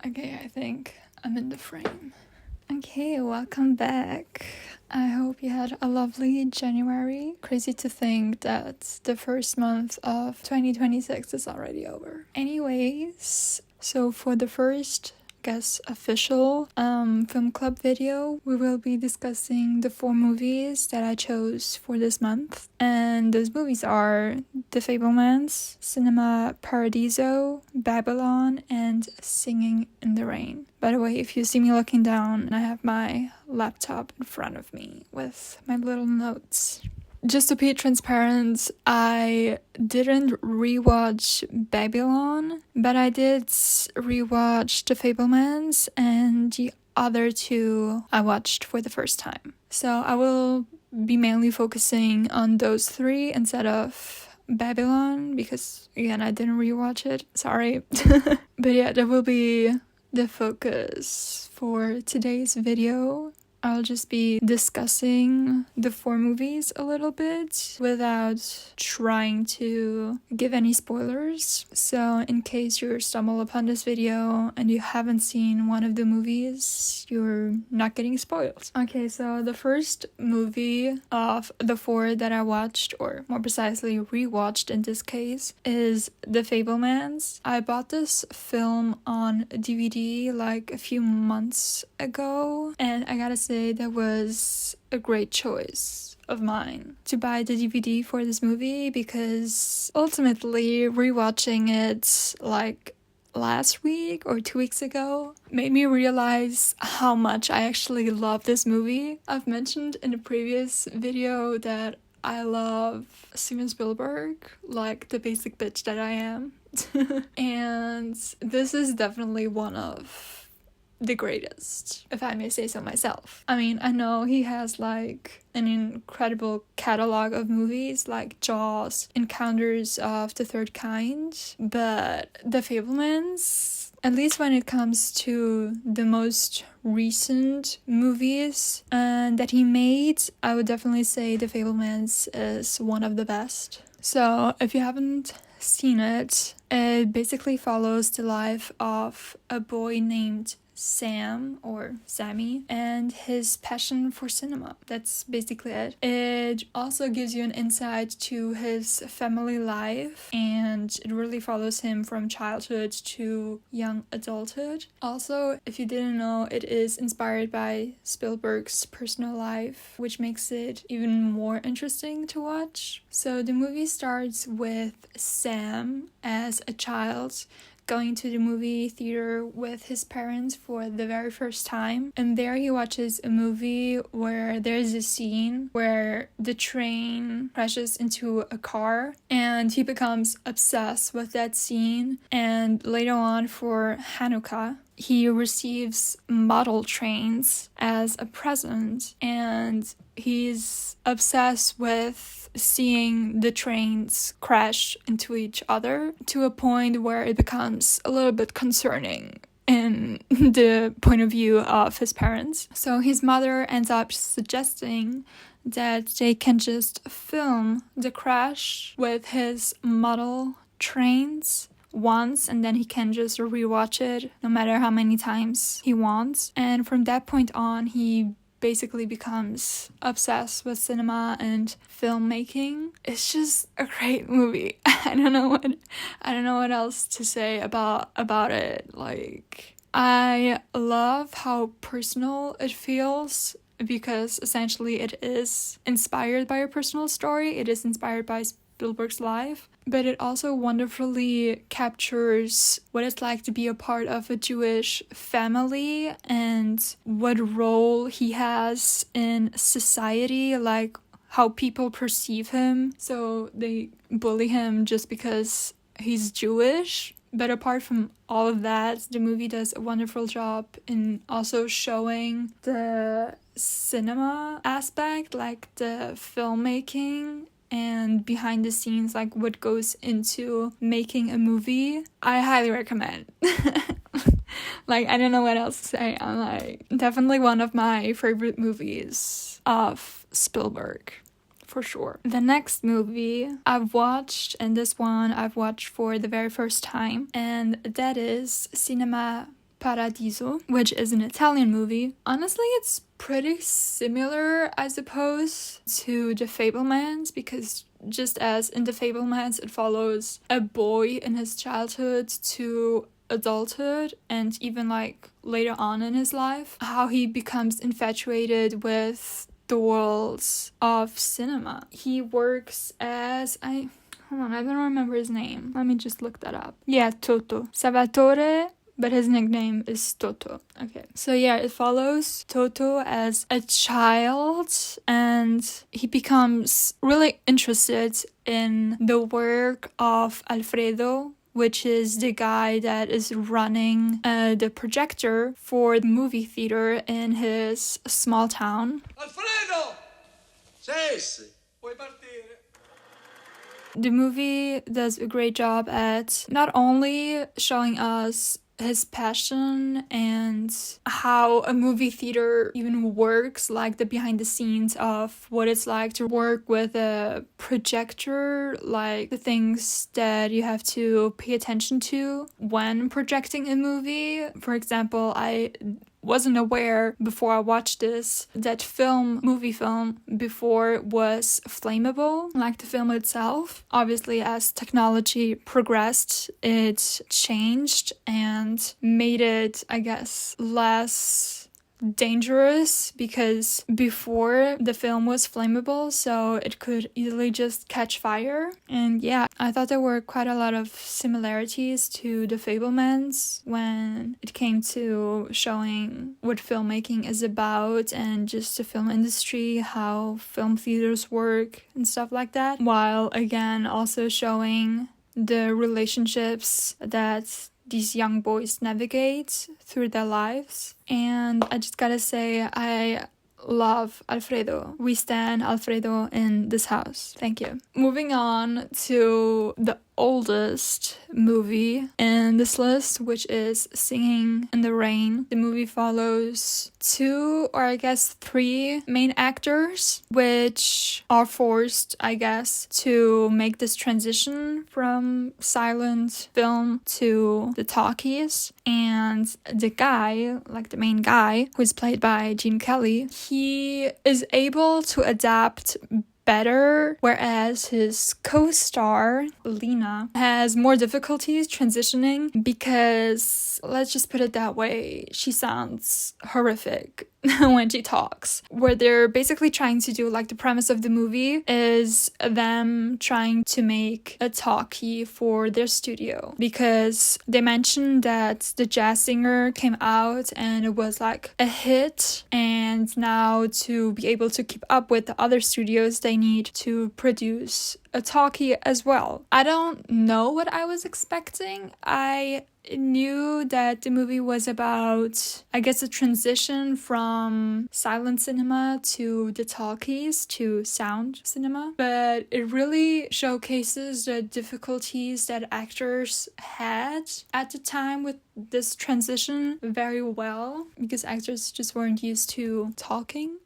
Okay, I think I'm in the frame. Okay, welcome back. I hope you had a lovely January. Crazy to think that the first month of 2026 is already over. Anyways, so for the first official film club video, we will be discussing the 4 movies that I chose for this month, and those movies are The Fabelmans, Cinema Paradiso, Babylon, and Singing in the Rain. By the way, if you see me looking down, I have my laptop in front of me with my little notes. Just to be transparent, I didn't rewatch Babylon, but I did rewatch The Fabelmans, and the other 2 I watched for the first time. So I will be mainly focusing on those 3 instead of Babylon, because again, I didn't rewatch it. Sorry. But yeah, that will be the focus for today's video. I'll just be discussing the 4 movies a little bit without trying to give any spoilers. So in case you stumble upon this video and you haven't seen one of the movies, you're not getting spoiled. Okay, so the first movie of the 4 that I watched, or more precisely rewatched in this case, is The Fabelmans. I bought this film on DVD like a few months ago, and I gotta say that was a great choice of mine to buy the DVD for this movie, because ultimately rewatching it like last week or 2 weeks ago made me realize how much I actually love this movie. I've mentioned in a previous video that I love Steven Spielberg like the basic bitch that I am. And this is definitely one of the greatest, if I may say so myself. I mean, I know he has like an incredible catalog of movies like Jaws, Encounters of the Third Kind, but The Fabelmans, at least when it comes to the most recent movies that he made, I would definitely say The Fabelmans is one of the best. So if you haven't seen it, it basically follows the life of a boy named Sam, or Sammy, and his passion for cinema. That's basically it. It also gives you an insight to his family life, and it really follows him from childhood to young adulthood. Also, if you didn't know, it is inspired by Spielberg's personal life, which makes it even more interesting to watch. So the movie starts with Sam as a child going to the movie theater with his parents for the very first time. And there he watches a movie where there's a scene where the train crashes into a car, and he becomes obsessed with that scene. And later on, for Hanukkah, he receives model trains as a present, and he's obsessed with seeing the trains crash into each other to a point where it becomes a little bit concerning in the point of view of his parents. So his mother ends up suggesting that they can just film the crash with his model trains once, and then he can just rewatch it no matter how many times he wants. And from that point on, he basically becomes obsessed with cinema and filmmaking. It's just a great movie. I don't know what else to say about it. Like, I love how personal it feels, because essentially it is inspired by a personal story. It is inspired by Spielberg's life, but it also wonderfully captures what it's like to be a part of a Jewish family and what role he has in society, like how people perceive him. So they bully him just because he's Jewish. But apart from all of that, the movie does a wonderful job in also showing the cinema aspect, like the filmmaking and behind the scenes, like what goes into making a movie. I highly recommend. Like, I don't know what else to say. I'm like, definitely one of my favorite movies of Spielberg, for sure. The next movie I've watched, and this one I've watched for the very first time, and that is Cinema Paradiso, which is an Italian movie. Honestly, it's pretty similar, I suppose, to The Fabelmans, because just as in The Fabelmans, it follows a boy in his childhood to adulthood and even like later on in his life, how he becomes infatuated with the worlds of cinema. He works as hold on, I don't remember his name. Let me just look that up. Yeah, Toto. Salvatore, but his nickname is Toto. Okay. So yeah, it follows Toto as a child, and he becomes really interested in the work of Alfredo, which is the guy that is running the projector for the movie theater in his small town. Alfredo! Sì, puoi partire. The movie does a great job at not only showing us his passion and how a movie theater even works, like the behind the scenes of what it's like to work with a projector, like the things that you have to pay attention to when projecting a movie. For example, I wasn't aware before I watched this that movie film before was flammable, like the film itself. Obviously, as technology progressed, it changed and made it, I guess, less dangerous, because before the film was flammable, so it could easily just catch fire. And yeah, I thought there were quite a lot of similarities to The Fabelmans when it came to showing what filmmaking is about and just the film industry, how film theaters work and stuff like that, while again also showing the relationships that these young boys navigate through their lives. And I just gotta say, I love Alfredo. We stan Alfredo in this house. Thank you. Moving on to the oldest movie in this list, which is Singin in the Rain. The movie follows 2 or I guess 3 main actors, which are forced, I guess, to make this transition from silent film to the talkies. And the guy, like the main guy, who is played by Gene Kelly, he is able to adapt better, whereas his co-star Lena has more difficulties transitioning because, let's just put it that way, she sounds horrific when she talks. Where they're basically trying to do, like, the premise of the movie is them trying to make a talkie for their studio, because they mentioned that the Jazz Singer came out and it was like a hit, and now to be able to keep up with the other studios, they need to produce a talkie as well. I don't know what I was expecting. I knew that the movie was about, I guess, a transition from silent cinema to the talkies to sound cinema, but it really showcases the difficulties that actors had at the time with this transition very well, because actors just weren't used to talking.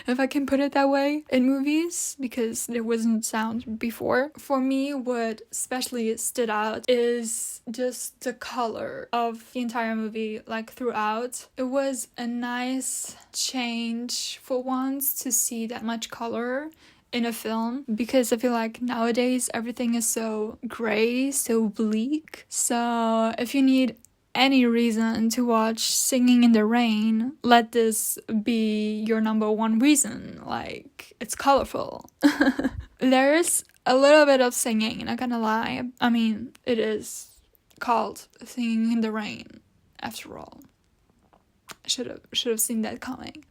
If I can put it that way, in movies, because there wasn't sound before. For me, what especially stood out is just the color of the entire movie, like throughout. It was a nice change for once to see that much color in a film, because I feel like nowadays everything is so gray, so bleak. So if you need any reason to watch Singin in the Rain, let this be your number one reason. Like, it's colorful. There's a little bit of singing, not gonna lie. I mean, it is called Singin in the Rain, after all. Should have seen that coming.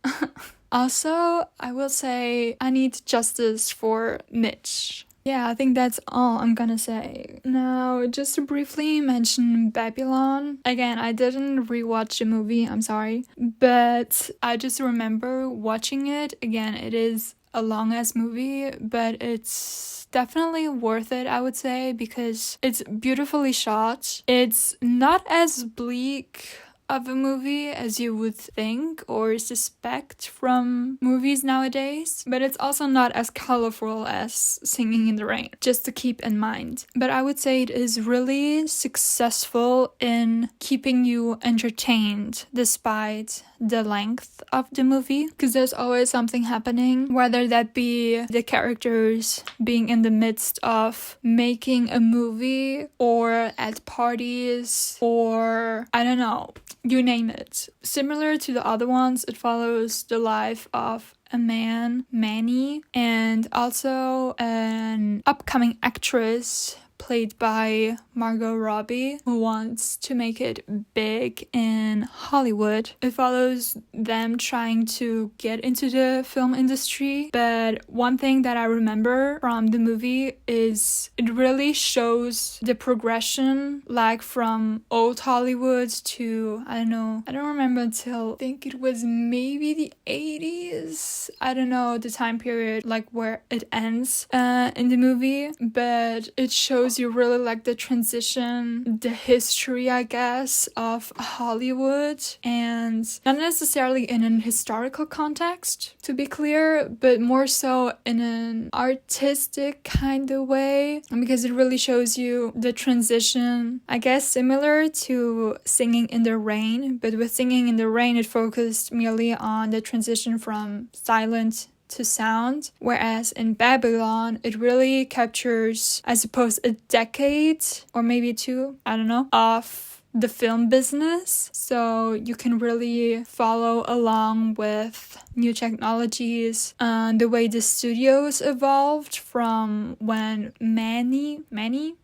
Also, I will say I need justice for Mitch. Yeah, I think that's all I'm gonna say. Now, just to briefly mention Babylon. Again, I didn't rewatch the movie, I'm sorry. But I just remember watching it. Again, it is a long-ass movie, but it's definitely worth it, I would say, because it's beautifully shot. It's not as bleak of a movie as you would think or suspect from movies nowadays, but it's also not as colorful as Singing in the Rain, just to keep in mind. But I would say it is really successful in keeping you entertained despite the length of the movie, because there's always something happening, whether that be the characters being in the midst of making a movie or at parties or I don't know, you name it. Similar to the other ones, it follows the life of a man, Manny, and also an upcoming actress played by Margot Robbie, who wants to make it big in Hollywood. It follows them trying to get into the film industry, but one thing that I remember from the movie is it really shows the progression, like from old Hollywood to, I don't remember until I think it was maybe the 80s. I don't know the time period, like where it ends in the movie, but it shows you really like the transition, the history, I guess, of Hollywood, and not necessarily in an historical context, to be clear, but more so in an artistic kind of way, because it really shows you the transition, I guess similar to Singing in the Rain, but with Singing in the Rain it focused merely on the transition from silent to sound, whereas in Babylon it really captures, I suppose, a decade or maybe two, I don't know, of the film business, so you can really follow along with new technologies, the way the studios evolved from when Manny Manny,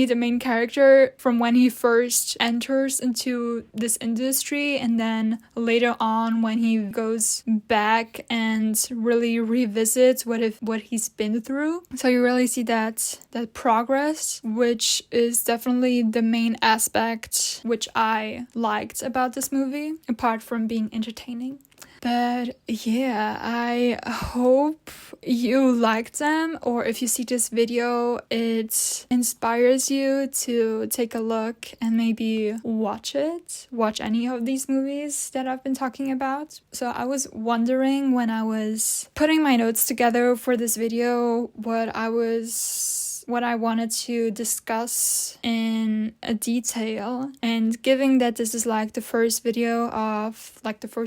the main character, from when he first enters into this industry, and then later on when he goes back and really revisits what he's been through. So you really see that progress, which is definitely the main aspect which I liked about this movie, apart from being entertaining. But yeah, I hope you liked them, or if you see this video, it inspires you to take a look and maybe watch any of these movies that I've been talking about. So I was wondering when I was putting my notes together for this video what I wanted to discuss in a detail, and given that this is like the first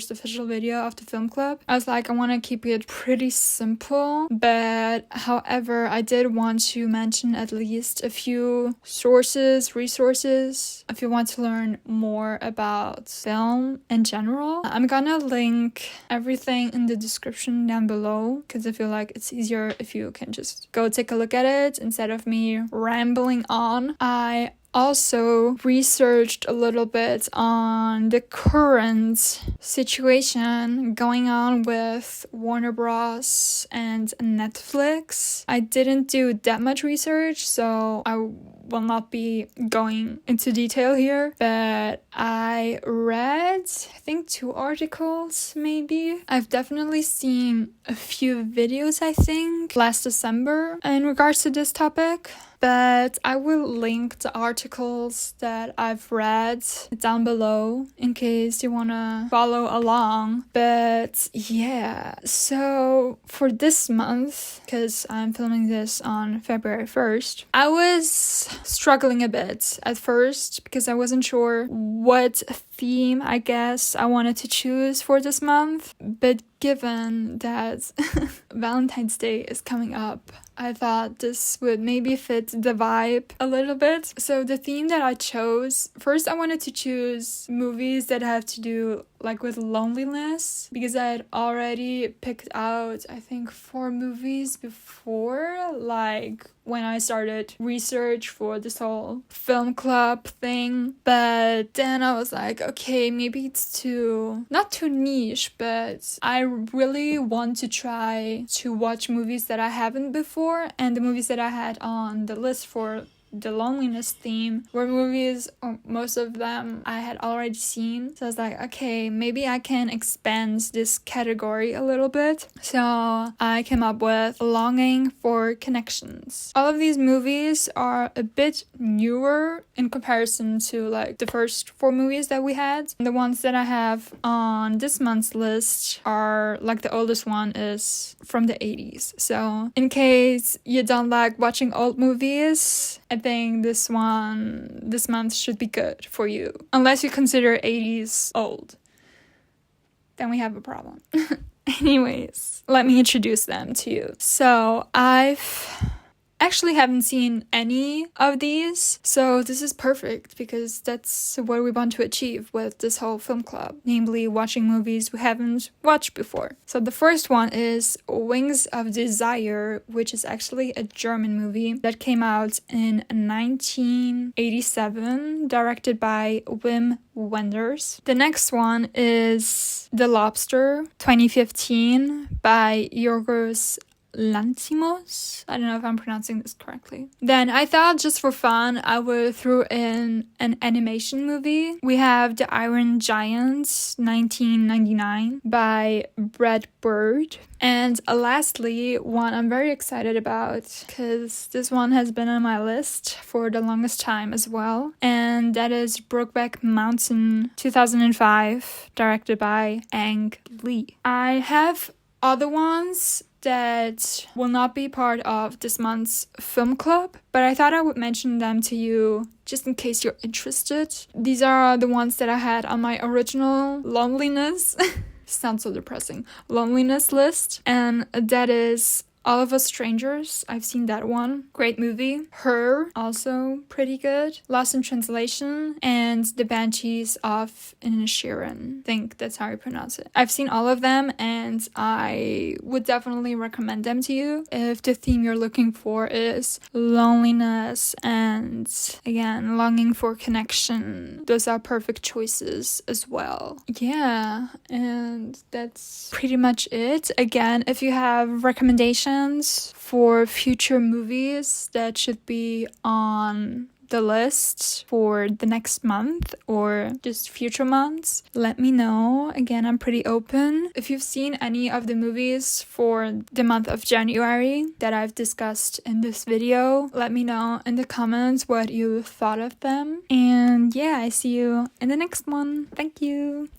official video of the film club, I was like, I want to keep it pretty simple, but however I did want to mention at least a few resources if you want to learn more about film in general. I'm gonna link everything in the description down below, because I feel like it's easier if you can just go take a look at it instead of me rambling on. I also researched a little bit on the current situation going on with Warner Bros. And Netflix. I didn't do that much research, so I will not be going into detail here, but I read, I think, 2 articles maybe. I've definitely seen a few videos, I think, last December in regards to this topic. But I will link the articles that I've read down below in case you want to follow along. But yeah, so for this month, because I'm filming this on February 1st, I was struggling a bit at first because I wasn't sure what theme, I guess, I wanted to choose for this month. But given that Valentine's Day is coming up, I thought this would maybe fit the vibe a little bit. So the theme that I chose, first I wanted to choose movies that have to do like with loneliness, because I had already picked out, I think, 4 movies before, like when I started research for this whole film club thing. But then I was like, okay, maybe it's not too niche, but I really want to try to watch movies that I haven't before, and the movies that I had on the list for the loneliness theme were movies, or most of them I had already seen. So I was like, okay, maybe I can expand this category a little bit. So I came up with Longing for Connections. All of these movies are a bit newer in comparison to like the first 4 movies that we had. The ones that I have on this month's list are like the oldest one is from the 80s. So in case you don't like watching old movies, I think this month should be good for you. Unless you consider 80s old, then we have a problem. Anyways, let me introduce them to you. So I've actually haven't seen any of these, so this is perfect because that's what we want to achieve with this whole film club, namely watching movies we haven't watched before. So the first one is Wings of Desire, which is actually a German movie that came out in 1987, directed by Wim Wenders. The next one is The Lobster, 2015, by Yorgos Lanthimos. I don't know if I'm pronouncing this correctly. Then I thought just for fun I would throw in an animation movie. We have The Iron Giant, 1999, by Brad Bird. And lastly, one I'm very excited about because this one has been on my list for the longest time as well, and that is Brokeback Mountain, 2005, directed by Ang Lee. I have other ones that will not be part of this month's film club, but I thought I would mention them to you just in case you're interested. These are the ones that I had on my original loneliness sounds so depressing, loneliness list, and that is All of Us Strangers. I've seen that one. Great movie. Her, also pretty good. Lost in Translation, and The Banshees of Inisheerin. I think that's how you pronounce it. I've seen all of them, and I would definitely recommend them to you if the theme you're looking for is loneliness and, again, longing for connection. Those are perfect choices as well. Yeah, and that's pretty much it. Again, if you have recommendations for future movies that should be on the list for the next month or just future months, let me know. Again, I'm pretty open. If you've seen any of the movies for the month of January that I've discussed in this video, let me know in the comments what you thought of them. And yeah, I see you in the next one. Thank you.